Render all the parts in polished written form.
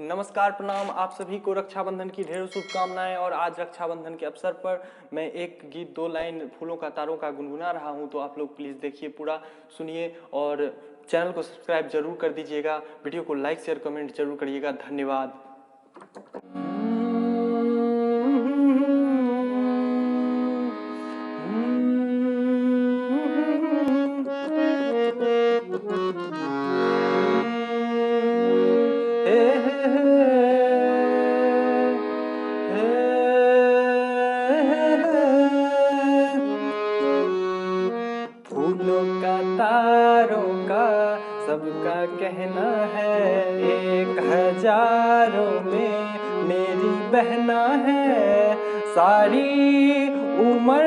नमस्कार, प्रणाम। आप सभी को रक्षाबंधन की ढेरों शुभकामनाएं। और आज रक्षाबंधन के अवसर पर मैं एक गीत 2 लाइन फूलों का तारों का गुनगुना रहा हूं, तो आप लोग प्लीज़ देखिए, पूरा सुनिए और चैनल को सब्सक्राइब जरूर कर दीजिएगा। वीडियो को लाइक शेयर कमेंट जरूर करिएगा। धन्यवाद। फूलों का तारों का सबका कहना है, 1000 में मेरी बहना है। सारी उम्र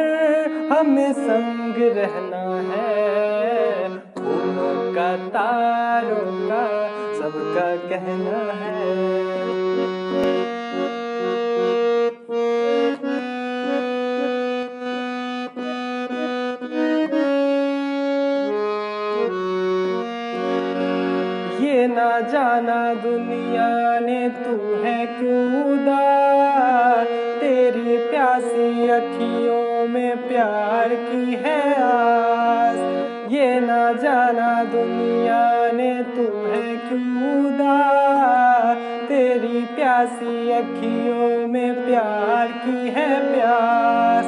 हमें संग रहना है। फूलों का तारों का सबका कहना है। ये ना जाना दुनिया ने तू है क्यों उदास, तेरी प्यासी अखियों में प्यार की है आस। ये ना जाना दुनिया ने तू है क्यों उदास, तेरी प्यासी अखियों में प्यार की है प्यास।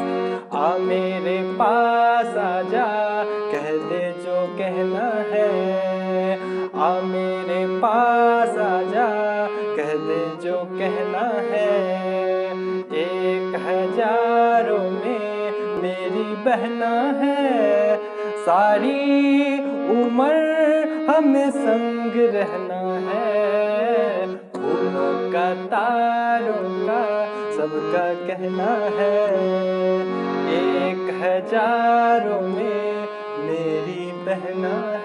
आ मेरे पास आजा, कह दे जो कहना है। आ मेरे पास आजा, कह दे जो कहना है। 1000 में मेरी बहना है। सारी उम्र हमें संग रहना है। फूलों का तारों का सबका कहना है। 1000 में मेरी बहना है।